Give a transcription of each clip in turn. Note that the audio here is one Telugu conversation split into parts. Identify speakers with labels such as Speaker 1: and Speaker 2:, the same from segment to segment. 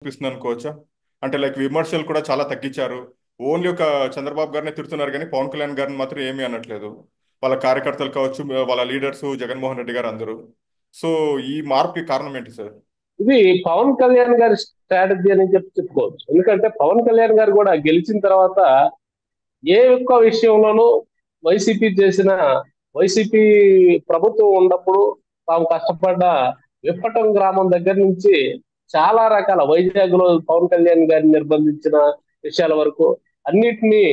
Speaker 1: అనిపిస్తుంది అనుకోవచ్చా? అంటే లైక్ విమర్శలు కూడా చాలా తగ్గించారు. ఓన్లీ ఒక చంద్రబాబు గారిని తిడుతున్నారు కానీ పవన్ కళ్యాణ్ గారిని మాత్రం ఏమీ అనట్లేదు. వాళ్ళ కార్యకర్తలు కావచ్చు, వాళ్ళ లీడర్స్, జగన్మోహన్ రెడ్డి గారు అందరూ. సో ఈ మార్పుకి కారణం ఏంటి సార్?
Speaker 2: ఇది పవన్ కళ్యాణ్ గారి స్ట్రాటజీ అని చెప్పుకోవచ్చు. ఎందుకంటే పవన్ కళ్యాణ్ గారు కూడా గెలిచిన తర్వాత ఏ ఒక్క విషయంలోనూ వైసీపీ చేసిన వైసీపీ ప్రభుత్వం ఉన్నప్పుడు తాము కష్టపడ్డ విప్పటం గ్రామం దగ్గర నుంచి చాలా రకాల వైజాగ్ లో పవన్ కళ్యాణ్ గారిని నిర్బంధించిన విషయాల వరకు అన్నిటినీ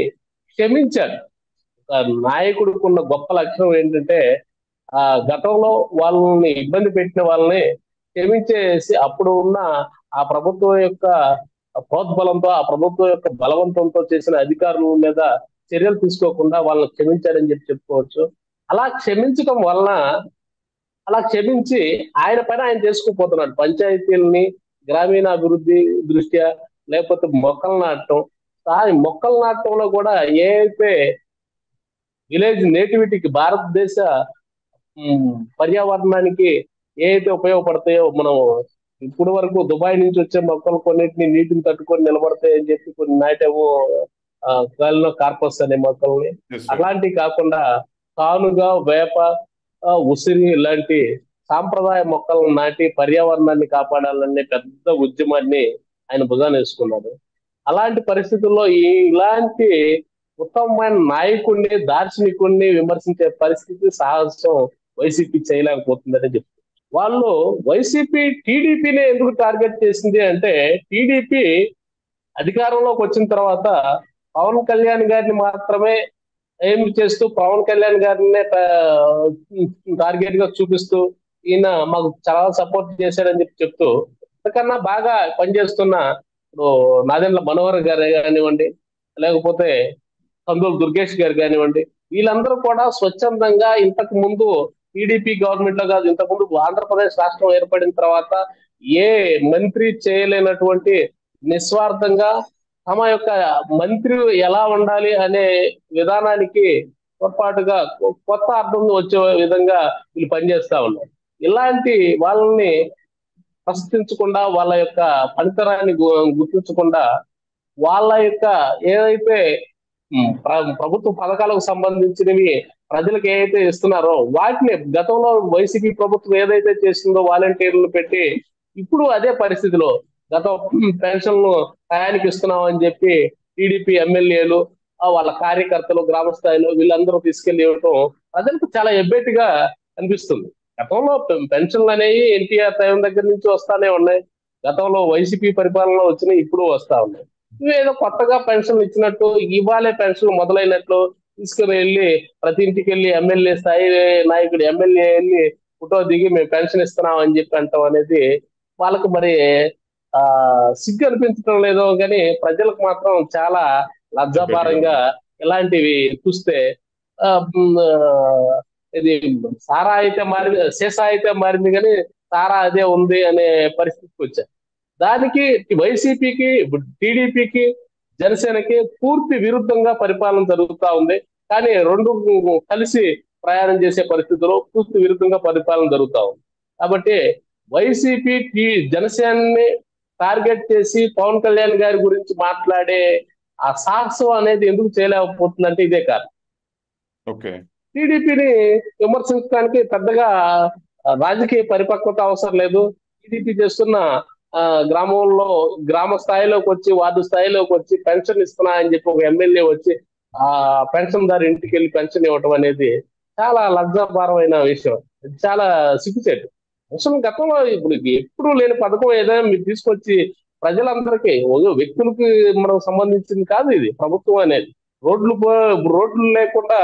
Speaker 2: క్షమించాడు. ఆ నాయకుడికి ఉన్న గొప్ప లక్షణం ఏంటంటే ఆ గతంలో వాళ్ళని ఇబ్బంది పెట్టిన వాళ్ళని క్షమించేసి అప్పుడు ఉన్న ఆ ప్రభుత్వం యొక్క ప్రోద్బలంతో ఆ ప్రభుత్వం యొక్క బలవంతంతో చేసిన అధికారుల మీద చర్యలు తీసుకోకుండా వాళ్ళని క్షమించాడని చెప్పుకోవచ్చు. అలా క్షమించడం వలన అలా క్షమించి ఆయన పని ఆయన చేసుకుపోతున్నాడు. పంచాయతీలని గ్రామీణాభివృద్ధి దృష్ట్యా లేకపోతే మొక్కలు నాటడం. ఆ మొక్కలు నాటడంలో కూడా ఏ అయితే విలేజ్ నేటివిటీకి భారతదేశ పర్యావరణానికి ఏ అయితే ఉపయోగపడతాయో మనం ఇప్పుడు వరకు దుబాయ్ నుంచి వచ్చే మొక్కలు కొన్నిటిని నీటిని తట్టుకొని నిలబడతాయని చెప్పి కొన్ని నాటాము. గాలిలో కార్పస్ అనే మొక్కల్ని
Speaker 1: ఎస్ సార్.
Speaker 2: అట్లాంటివి కాకుండా కానుగా వేప ఉసిరి ఇలాంటి సాంప్రదాయ మొక్కలను నాటి పర్యావరణాన్ని కాపాడాలనే పెద్ద ఉద్యమాన్ని ఆయన భుజాన వేసుకున్నాడు. అలాంటి పరిస్థితుల్లో ఇలాంటి ఉత్తమమైన నాయకుడిని దార్శనికుడిని విమర్శించే పరిస్థితి సాహసం వైసీపీ చేయలేకపోతుందని చెప్తారు. వాళ్ళు వైసీపీ టీడీపీని ఎందుకు టార్గెట్ చేసింది అంటే టీడీపీ అధికారంలోకి వచ్చిన తర్వాత పవన్ కళ్యాణ్ గారిని మాత్రమే ఏం చేస్తూ పవన్ కళ్యాణ్ గారిని టార్గెట్ గా చూపిస్తూ ఈయన మాకు చాలా సపోర్ట్ చేశాడని చెప్తూ అంతకన్నా బాగా పనిచేస్తున్న ఇప్పుడు నాదెండ్ల మనోహర్ గారు కానివ్వండి, లేకపోతే కందులు దుర్గేష్ గారు కానివ్వండి, వీళ్ళందరూ కూడా స్వచ్ఛందంగా ఇంతకు ముందు టీడీపీ గవర్నమెంట్ లో కాదు, ఇంతకు ముందు ఆంధ్రప్రదేశ్ రాష్ట్రం ఏర్పడిన తర్వాత ఏ మంత్రి చేయలేనటువంటి నిస్వార్థంగా తమ యొక్క మంత్రి ఎలా ఉండాలి అనే విధానానికి పొరపాటుగా కొత్త అర్థం వచ్చే విధంగా వీళ్ళు పనిచేస్తా ఉన్నారు. ఇలాంటి వాళ్ళని ప్రశ్నించకుండా వాళ్ళ యొక్క పనితనాన్ని గుర్తించకుండా వాళ్ళ యొక్క ఏదైతే ప్రభుత్వ పథకాలకు సంబంధించినవి ప్రజలకు ఏదైతే ఇస్తున్నారో వాటిని గతంలో వైసీపీ ప్రభుత్వం ఏదైతే చేసిందో వాలంటీర్లు పెట్టి ఇప్పుడు అదే పరిస్థితిలో గత పెన్షన్లు టయానికి ఇస్తున్నాం అని చెప్పి టీడీపీ ఎమ్మెల్యేలు వాళ్ళ కార్యకర్తలు గ్రామ స్థాయిలో వీళ్ళందరూ తీసుకెళ్లి ఇవ్వటం ప్రజలకు చాలా ఎబ్బెట్టుగా అనిపిస్తుంది. గతంలో పెన్షన్లు అనేవి ఎన్టీఆర్ టైం దగ్గర నుంచి వస్తానే ఉన్నాయి. గతంలో వైసీపీ పరిపాలనలో వచ్చినాయి, ఇప్పుడు వస్తా ఉన్నాయి. ఏదో కొత్తగా పెన్షన్ ఇచ్చినట్టు ఇవాళే పెన్షన్ మొదలైనట్లు తీసుకుని వెళ్ళి ప్రతి ఇంటికి వెళ్ళి ఎమ్మెల్యే స్థాయి నాయకుడు ఎమ్మెల్యే వెళ్ళి ఫోటో దిగి మేము పెన్షన్ ఇస్తున్నాం అని చెప్పి అంటాం అనేది వాళ్ళకు మరి ఆ సిగ్గు అనిపించడం లేదో కానీ ప్రజలకు మాత్రం చాలా
Speaker 1: ఎబ్బెట్టుగా
Speaker 2: లజ్జాపారంగా
Speaker 1: ఉంది.
Speaker 2: ఇలాంటివి చూస్తే ఆ, ఉమ్, ఆ, ఇది సారా అయితే మారింది, సీసా అయితే మారింది కానీ సారా అదే ఉంది అనే పరిస్థితికి వచ్చారు. దానికి వైసీపీకి టీడీపీకి జనసేనకి పూర్తి విరుద్ధంగా పరిపాలన జరుగుతూ ఉంది. కానీ రెండు కలిసి ప్రయాణం చేసే పరిస్థితుల్లో పూర్తి విరుద్ధంగా పరిపాలన జరుగుతూ ఉంది. కాబట్టి వైసీపీ జనసేనని టార్గెట్ చేసి పవన్ కళ్యాణ్ గారి గురించి మాట్లాడే ఆ సాహసం అనేది ఎందుకు చేయలేకపోతుందంటే ఇదే కారణం.
Speaker 1: ఓకే.
Speaker 2: టీడీపీని విమర్శించడానికి పెద్దగా రాజకీయ పరిపక్వత అవసరం లేదు. టీడీపీ చేస్తున్న ఆ గ్రామంలో గ్రామ స్థాయిలోకి వచ్చి వార్డు స్థాయిలోకి వచ్చి పెన్షన్ ఇస్తున్నా అని చెప్పి ఒక ఎమ్మెల్యే వచ్చి ఆ పెన్షన్ దారి ఇంటికి వెళ్ళి పెన్షన్ ఇవ్వటం అనేది చాలా లజ్జాపారమైన విషయం. ఇది చాలా సిగ్గుచేటు. అసలు గతంలో ఇప్పుడు ఎప్పుడు లేని పథకం ఏదైనా మీరు తీసుకొచ్చి ప్రజలందరికీ వ్యక్తులకి మనం సంబంధించింది కాదు ఇది ప్రభుత్వం అనేది. రోడ్లు రోడ్లు లేకుండా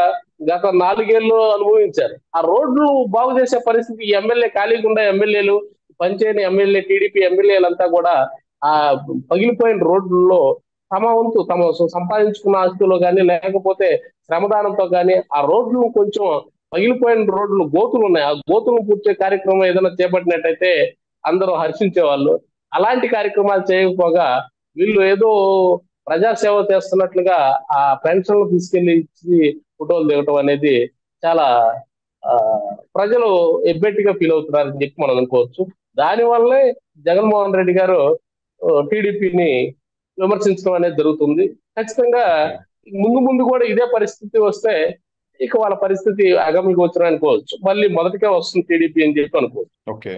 Speaker 2: గత 4 ఏళ్ళు అనుభవించారు. ఆ రోడ్లు బాగు చేసే పరిస్థితి ఎమ్మెల్యే ఖాళీగా ఉండే ఎమ్మెల్యేలు పనిచేయని ఎమ్మెల్యే టీడీపీ ఎమ్మెల్యేలంతా కూడా ఆ పగిలిపోయిన రోడ్లలో తమ వంతు తమ సంపాదించుకున్న ఆస్తుల్లో కానీ లేకపోతే శ్రమదానంతో కానీ ఆ రోడ్లు కొంచెం పగిలిపోయిన రోడ్లు గోతులు ఉన్నాయి, ఆ గోతులను పూడ్చే కార్యక్రమం ఏదైనా చేపట్టినట్టయితే అందరూ హర్షించేవాళ్ళు. అలాంటి కార్యక్రమాలు చేయకపోగా వీళ్ళు ఏదో ప్రజాసేవ చేస్తున్నట్లుగా ఆ పెన్షన్లు తీసుకెళ్లి ఇచ్చి ఫోటోలు దిగటం అనేది చాలా ఆ ప్రజలు ఎబ్బెట్టిగా ఫీల్ అవుతున్నారని చెప్పి మనం అనుకోవచ్చు. దాని వల్లే జగన్మోహన్ రెడ్డి గారు టీడీపీని విమర్శించడం అనేది జరుగుతుంది. ఖచ్చితంగా
Speaker 1: ఓకే.
Speaker 2: ముందు ముందు కూడా ఇదే పరిస్థితి వస్తే ఇక వాళ్ళ పరిస్థితి అగమ్య గోచరం అనుకోవచ్చు. మళ్ళీ మొదటికే వస్తుంది టీడీపీ అని చెప్పి అనుకోవచ్చు.
Speaker 1: ఓకే.